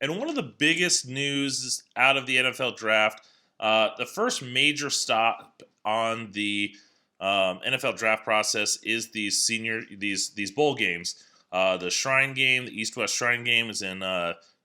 And one of the biggest news out of the NFL draft, the first major stop on the NFL draft process is these bowl games. The Shrine Game, the East West Shrine Game, is in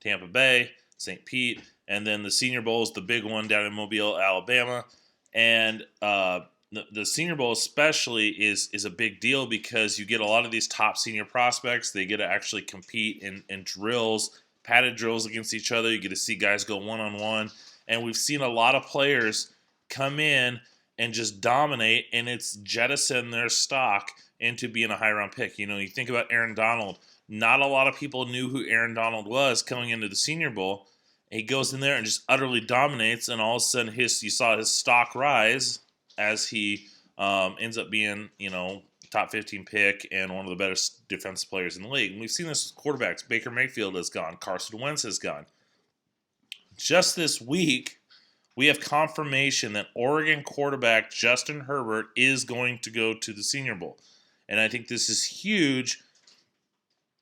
Tampa Bay, St. Pete, and then the Senior Bowl is the big one down in Mobile, Alabama. And the Senior Bowl especially is a big deal because you get a lot of these top senior prospects. They get to actually compete in drills, padded drills against each other. You get to see guys go one-on-one. And we've seen a lot of players come in and just dominate, and it's jettisoned their stock into being a high-round pick. You know, you think about Aaron Donald. Not a lot of people knew who Aaron Donald was coming into the Senior Bowl. He goes in there and just utterly dominates, and all of a sudden you saw his stock rise as he ends up being, top 15 pick and one of the best defensive players in the league. And we've seen this with quarterbacks. Baker Mayfield has gone. Carson Wentz has gone. Just this week, we have confirmation that Oregon quarterback Justin Herbert is going to go to the Senior Bowl. And I think this is huge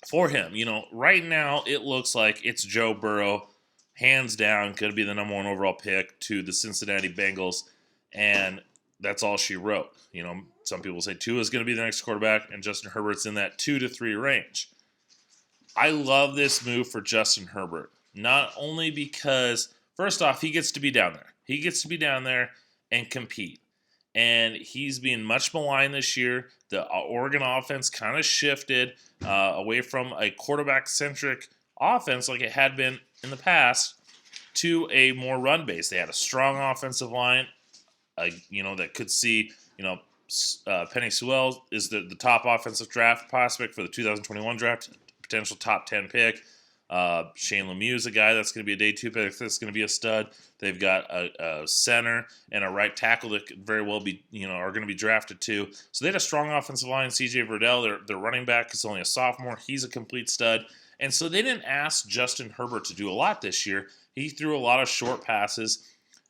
for him. Right now it looks like it's Joe Burrow, hands down, going to be the number one overall pick to the Cincinnati Bengals. And that's all she wrote. Some people say Tua is going to be the next quarterback, and Justin Herbert's in that 2 to 3 range. I love this move for Justin Herbert. Not only because, first off, he gets to be down there. He gets to be down there and compete. And he's being much maligned this year. The Oregon offense kind of shifted away from a quarterback-centric offense like it had been in the past to a more run-based. They had a strong offensive line, that could see, Penny Sewell is the top offensive draft prospect for the 2021 draft, potential top 10 pick. Shane Lemieux is a guy that's going to be a day 2 pick. That's going to be a stud. They've got a center and a right tackle that could very well be, are going to be drafted too. So they had a strong offensive line. CJ Verdell, their running back, is only a sophomore. He's a complete stud. And so they didn't ask Justin Herbert to do a lot this year. He threw a lot of short passes.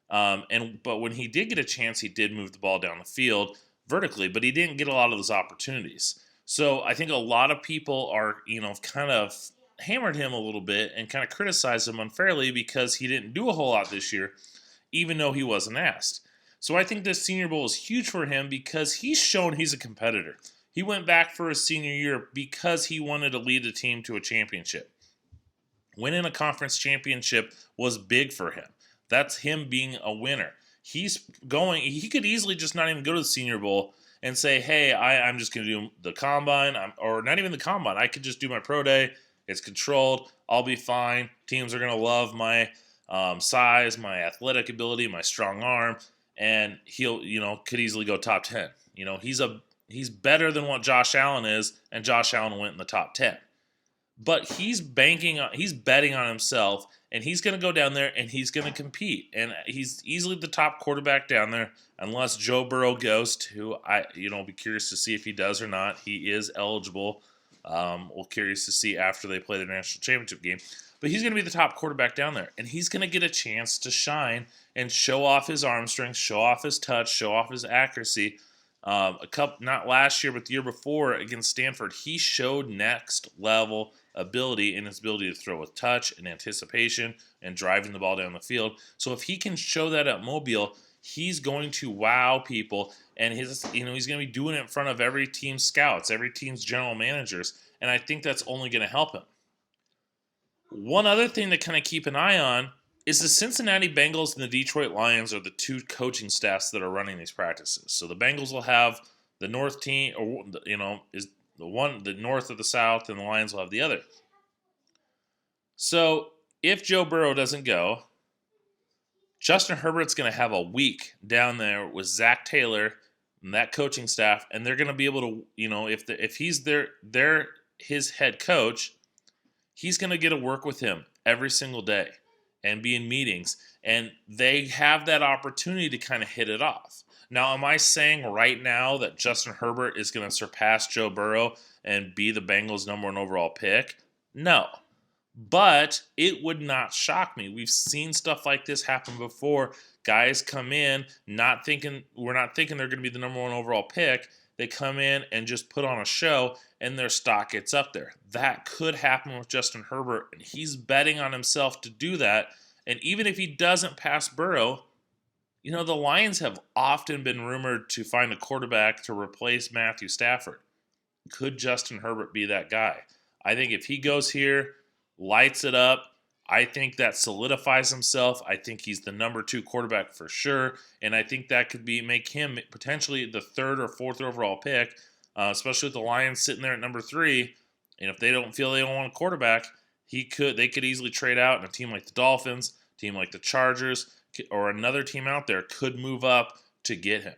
But when he did get a chance, he did move the ball down the field vertically, but he didn't get a lot of those opportunities. So I think a lot of people are, kind of hammered him a little bit and kind of criticized him unfairly because he didn't do a whole lot this year, even though he wasn't asked. So I think this Senior Bowl is huge for him because he's shown he's a competitor. He went back for his senior year because he wanted to lead the team to a championship. Winning a conference championship was big for him. That's him being a winner. He could easily just not even go to the Senior Bowl and say, hey, I'm just going to do the combine, or not even the combine. I could just do my pro day. It's controlled. I'll be fine. Teams are going to love my size, my athletic ability, my strong arm, and he'll, could easily go top 10. He's better than what Josh Allen is, and Josh Allen went in the top 10. But he's betting on himself, and he's going to go down there and he's going to compete. And he's easily the top quarterback down there, unless Joe Burrow goes to. Be curious to see if he does or not. He is eligible. We're curious to see after they play the national championship game. But he's going to be the top quarterback down there, and he's going to get a chance to shine and show off his arm strength, show off his touch, show off his accuracy. Not last year, but the year before against Stanford, he showed next level ability in his ability to throw with touch and anticipation and driving the ball down the field. So if he can show that at Mobile, he's going to wow people, and he's going to be doing it in front of every team's scouts, every team's general managers, and I think that's only going to help him. One other thing to kind of keep an eye on is the Cincinnati Bengals and the Detroit Lions are the two coaching staffs that are running these practices. So the Bengals will have the North team, or is the North of the South, and the Lions will have the other. So if Joe Burrow doesn't go, Justin Herbert's going to have a week down there with Zach Taylor and that coaching staff, and they're going to be able to, if he's his head coach, he's going to get to work with him every single day and be in meetings, and they have that opportunity to kind of hit it off. Now, am I saying right now that Justin Herbert is going to surpass Joe Burrow and be the Bengals' number 1 overall pick? No. But it would not shock me. We've seen stuff like this happen before. Guys come in we're not thinking they're going to be the number 1 overall pick. they come in and just put on a show, and their stock gets up there. That could happen with Justin Herbert, and he's betting on himself to do that. And even if he doesn't pass Burrow, the Lions have often been rumored to find a quarterback to replace Matthew Stafford. Could Justin Herbert be that guy? I think if he goes here, lights it up, I think that solidifies himself. I think he's the number 2 quarterback for sure, and I think that could make him potentially the 3rd or 4th overall pick, especially with the Lions sitting there at number 3. And if they don't feel they don't want a quarterback, they could easily trade out, and a team like the Dolphins, a team like the Chargers, or another team out there could move up to get him.